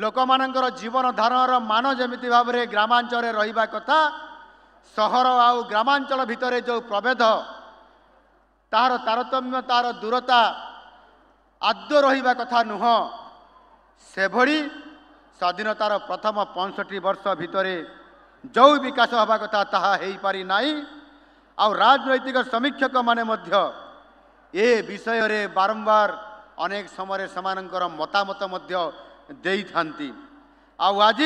लोक मानकर जीवन धारण मान जमिति भाव में ग्रामांचल रहिबा कथा सहर आउ ग्रामांचल भितर जो प्रभेद तार तारतम्य तार दूरता आद्य रहिबा कथा नुह से भली स्वाधीनतार प्रथम 65 वर्ष भितर जो विकास हवा कथा ताहा हेई पारि नाही। आउ राजनैतिक समीक्षक माने मध्य ए विषय रे बारंबार अनेक समय समानंकर मतामत मध्य देई थांती। आउ आज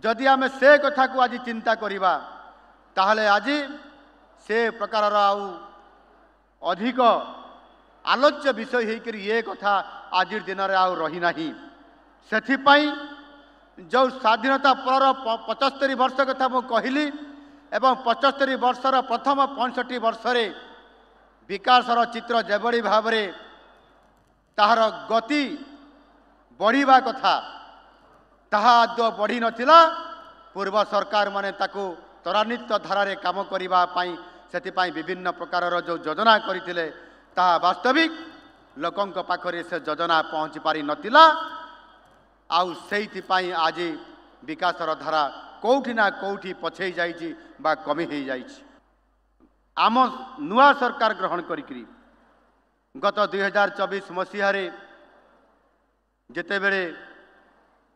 जदि आमे से कथा को आज चिंता करिबा ताहले आज से प्रकार आउ अधिक आलोच्य विषय होकर ये कथा आज दिन में आउ रही नाही। सेथिपाई जो स्वाधीनता पर 75 वर्ष कथा मु कहली एवं 75 वर्षर प्रथम 65 वर्ष रे विकासर चित्र जेभली भाव में ताहार गति बढ़िबा कथा ताहा आदौ बढ़ी नथिला। पूर्व सरकार माने ताकू त्वरान्वित धारारे काम करिबा पाई सेथिपाई विभिन्न प्रकार जो योजना करथिले ताहा वास्तविक लोकंक पाखरे से योजना पहुँची पारि नथिला। आउ सेइथिपाई आज विकासर धारा कौठी ना कौठी पछई जाइछि बा कमी हो जाइछि। आम नुआ सरकार ग्रहण करिकरी गत 2024 मसीह रे जेतेबेले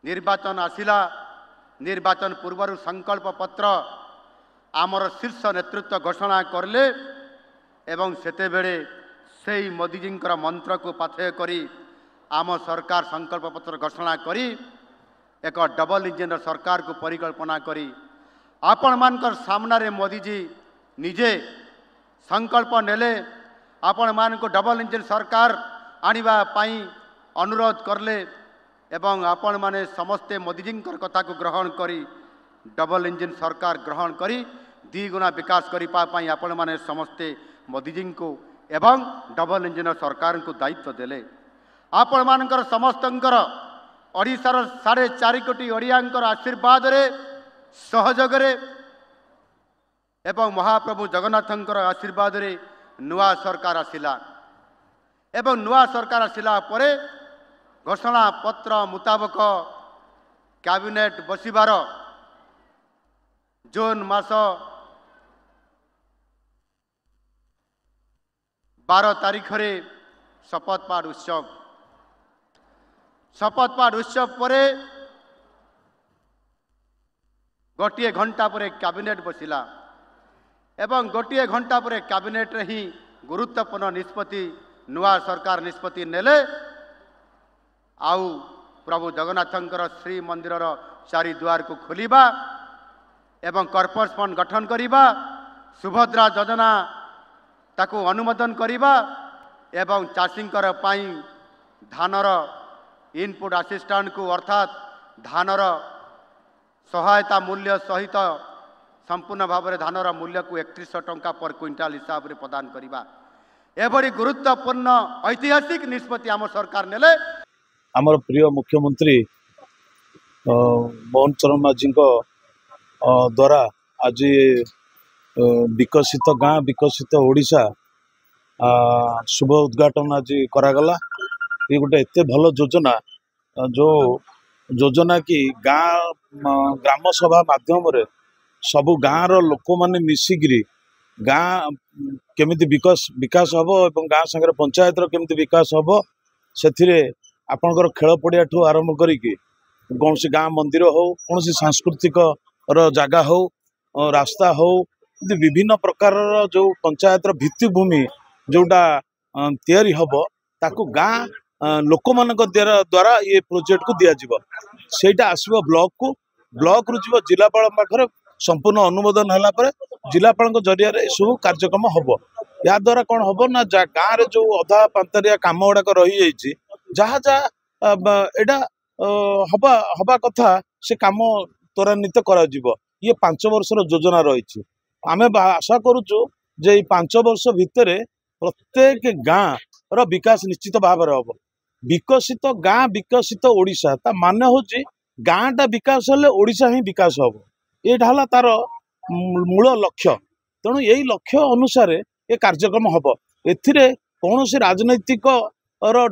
निर्वाचन आसिला निर्वाचन पूर्वर संकल्प पत्र आमर शीर्ष नेतृत्व घोषणा करले एवं सेतेबेले सेई मोदीजींकर मंत्र को पाथेय करी आम सरकार संकल्प पत्र घोषणा करी एक डबल इंजिन सरकार को परिकल्पना करी आपण मानकर सामने मोदीजी निजे संकल्प नेले आपण मान को डबल इंजिन सरकार आनिबा पाई अनुरोध करले एवं आपण माने समस्ते मोदीजींकर कथा को ग्रहण करी डबल इंजिन सरकार ग्रहण करी द्विगुणा विकास करिपा पाई आपण माने समस्ते मोदीजी को एवं डबल इंजिन सरकार को दायित्व देले। आपण मानकर समस्तंकर ओडिशार 4.5 कोटी ओडियांकर आशीर्वाद रे सहयोग रे एवं महाप्रभु जगन्नाथंकर आशीर्वाद रे नुआ सरकार आसिला एवं नुआ सरकार आसिला परे घोषणा पत्र मुताबक कैबिनेट बसिबार जून मास 12 तारीख रे शपथ पाठ उत्सव परे गोटे घंटा पर कैबिनेट बसिला एवं गोटे घंटा पर कैबिनेट रे ही गुरुत्वपूर्ण निष्पत्ति नुआ सरकार निष्पत्ति नेले। आउ प्रभु जगन्नाथंकर श्री मंदिर चारि द्वार को खोलिबा एवं कॉर्पोरेट फंड गठन करिबा सुभद्रा योजना ताकू अनुमोदन करिबा एवं चाषींकर पाई धानर इनपुट असिस्टेंट को अर्थात धानर सहायता मूल्य सहित संपूर्ण भाव में धानर मूल्य को 3100 टंका पर क्विंटाल हिसाब से प्रदान करिबा एभली गुरुत्वपूर्ण ऐतिहासिक निष्पत्ति आम सरकार नेले। आमर प्रिय मुख्यमंत्री मोहन चरण माझी द्वारा आज विकसित गाँ विकसित ओडिशा शुभ उद्घाटन आज करागला। ये गोटे एत भल योजना जो योजना की ग्राम सभा माध्यम रे सबु गाँव लोक मैंने मिसिकी गाँ केमिति विकास हम और गाँ संगे पंचायत केमिति विकास हम से आपणकर खेल पड़िया ठू आरंभ करिकी कौन सी गाँ मंदिर हो कौन सी सांस्कृतिक जगह हो रास्ता हो विभिन्न प्रकार जो पंचायत भित्तिभूमि जोटा तैयारी हम ताकू गाँ लोक मान द्वारा ये प्रोजेक्ट को दिज्व सेटा आसव ब्लॉक रु जीव जिलापाल पाखे संपूर्ण अनुमोदन है जिलापाल जरिया सब कार्यक्रम हम या द्वारा कौन हम ना गाँव में जो अधा पांतरिया काम गुड़ाक रही जहाँ जहाँ एटा हवा कथा से काम त्वरान्वित कर ये 5 वर्षर योजना रही आम आशा करुचु जे 5 वर्ष भितर प्रत्येक गाँव विकास निश्चित भाव हम विकसित गाँ विकसित ओडिशा ता माने होची गाँटा विकास हेले ओडिशा ही विकास हम यहाँ तार मूल लक्ष्य तेणु यही लक्ष्य अनुसार ये कार्यक्रम हम एथिरे कौन राजनैतिक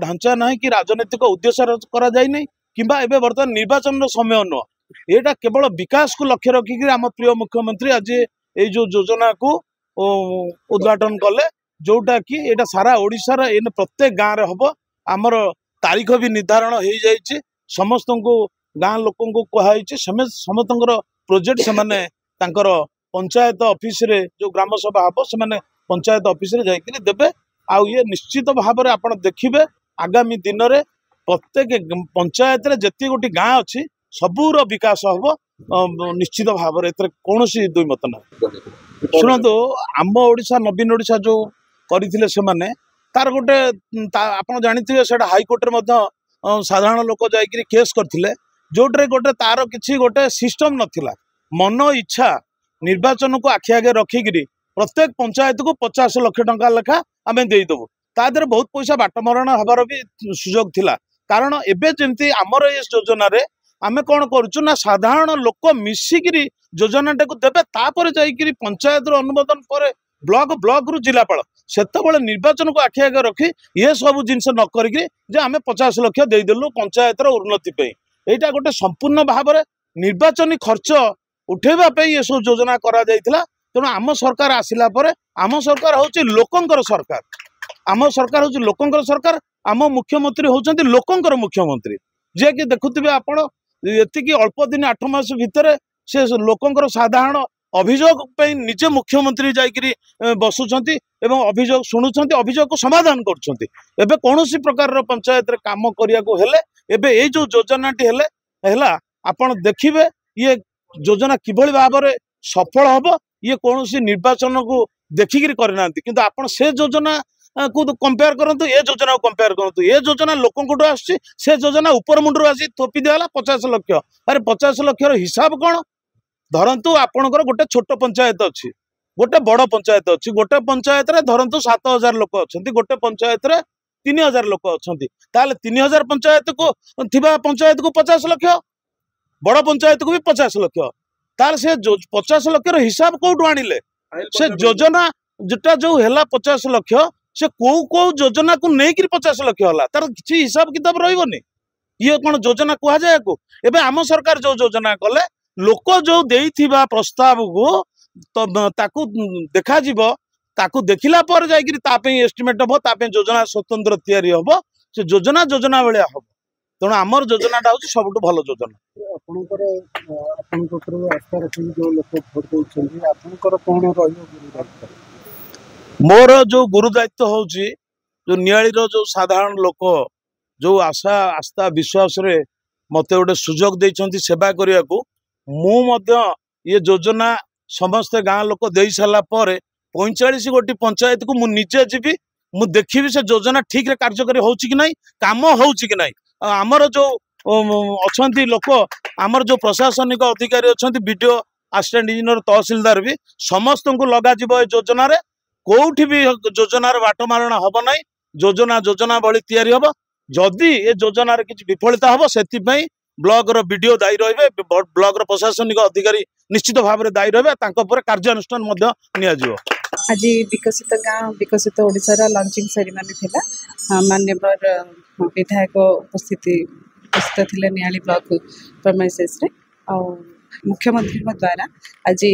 ढांचा ना कि राजनैतिक उद्देश्य करा जाय नहीं किंबा एबे वर्तमान निर्वाचन समय नुह एटा केवल विकास को लक्ष्य रखिक आम प्रिय मुख्यमंत्री आज ये जो योजना को उद्घाटन कले जोटा कि एटा सारा ओडिशार इन प्रत्येक गाँव में हम आमर तारीख भी निर्धारण हो जाइए समस्त को गाँ लोक को कहुई समस्त प्रोजेक्ट से पंचायत ऑफिस रे जो ग्राम सभा हम से पंचायत ऑफिस रे जाइए देवे आउ ये निश्चित भाव में आप देखिए आगामी दिन में प्रत्येक पंचायत रे जति गोटी गाँ अच्छी सबूर विकास हम निश्चित भाव में कौन दुई मत ना शुणु आम ओडिशा नवीन ओडिशा जो करते से माने तार गोटे आप जानते से हाईकोर्ट में साधारण लोक जाकि केस करते जोटे गोटे तार किसी गोटे सिस्टम नथिला मन इच्छा निर्वाचन को आखि आगे रखिकी प्रत्येक पंचायत को 50 लाख टंका लेखा आम देदेबू तादर बहुत पैसा बाटमरण हबार भी सुजोग थिला कारण एबे जमती आमर ये योजना रे आमे कौन करूँ ना साधारण लोक मिसिकी योजनाटा को देवे तापर जाइए पंचायत अनुमोदन पर ब्लॉक रु जिलापाल सेतबेले निर्वाचन को आखि आगे रखी ये सब जिनस न करिक आम 50 लाख देदेलु पंचायत उन्नति यहाँ गोटे संपूर्ण भाव में निर्वाचनी खर्च उठेबापी ये सब योजना करा जायतिला तेणु आम सरकार आसिला परे आम सरकार हूँ लोकंकर सरकार आम सरकार हूँ लोकंकर सरकार आम मुख्यमंत्री होउछन्ति लोकंकर मुख्यमंत्री जे कि देखुथिबे आपण एतिकी अल्प दिन 8 मास भितर से लोकंकर साधारण अभियोग पे निजे मुख्यमंत्री जाइकरी बसुछन्ति एवं अभियोग शुणुछन्ति अभियोग को समाधान करुछन्ति एबे कोनोसी प्रकार पंचायत रे काम करिया को हेले एबे ए जो योजनाटी हेले हेला आपण देखिबे ये योजना किभଳି भाबरे सफल हबो ये कोनोसी निर्वाचन को देखिकरी करनांती किंतु आपण से योजना को कंपेयर करंतु ये योजना को कंपेयर करंतु ये योजना लोकंकटो आछि से योजना ऊपर मुंडरो आसी थोपी देला 50 लाख अरे 50 लाख रो हिसाब कोन धरंतु आपणकर गोटे छोट पंचायत अच्छी गोटे बड़ पंचायत अच्छी गोटे पंचायत रे धरंतु 7000 लोक अच्छी गोटे पंचायत रे 3000 लोक अच्छी ताले 3000 पंचायत को थिबा पंचायत को 50 लाख बड़ पंचायत को भी 50 लाख ताले से 50 लाख रो हिसाब कोठु आनिले से योजना जोटा जो हैला 50 लाख से को योजना को लेकिन 50 लाख होला तार किसी हिसाब किताब रहिबोनी ये कौन योजना कहा जाए को एबे आम सरकार जो योजना कले लोक जो देइथिबा प्रस्ताव को तो ताकू देखा जीवो ताकू देखिला पर जाइकरी तापे एस्टिमेट हबो तापे योजना स्वतंत्र तैयारी हबो से योजना योजना बेले हबो तेणु आमर योजनाटा हूँ सबुठ भल योजना आस्था रखी जो लोक भोट देउछन्ति मोर जो गुरु दायित्व हूँ जो नियाली जो साधारण लोक जो आशा आस्था विश्वास रे मते गोटे सुजोग देइछन्ति सेवा करिया को मु ये योजना समस्त गाँ लोक दे सारा पर 45 गोटी पंचायत को मु निजे जीवी मु देखी से योजना ठीक रे कार्यकारी होउछि कि नहीं काम होउछि कि नहीं आमर जो अच्छा लोक आमर जो प्रशासनिक अधिकारी अच्छा बीडीओ असिस्टेंट इंजीनियर तहसीलदार भी समस्त को लगा योजना रे कोठी भी योजना बाटमारणा हम ना योजना योजना भली तैयारी हम जदि ये योजना रे किछि विफलता हम से ब्लॉक रो बीडीओ दायी रहिबे ब्लॉक रो प्रशासनिक अधिकारी निश्चित भाव में दायी रहिबे तांको पर कार्यानुष्ठान मध्य निया जिवो। आज विकसित गाँव विकसित ओडिशार लॉन्चिंग सेरेमनी थिला माननीय विधायक उपस्थित थिले नियाली ब्लॉक प्रमाइसेस रे आ मुख्यमंत्री द्वारा आज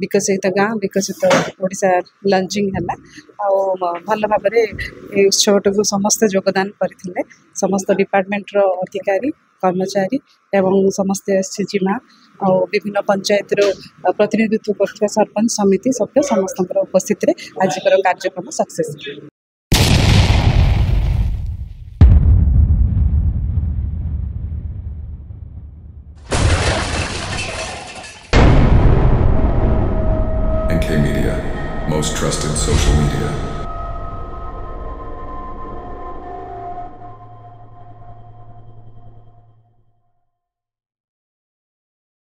विकसित गाँव विकसित ओडिशा लॉन्चिंग है भल भाव में उत्सव को समस्त योगदान करते समस्त डिपार्टमेंट रो अधिकारी कर्मचारी एवं समस्त एससीजी माँ और विभिन्न पंचायत प्रतिनिधित्व कर सरपंच समिति सभ्य समस्त उपस्थित आज कार्यक्रम success. NK Media, most trusted social media.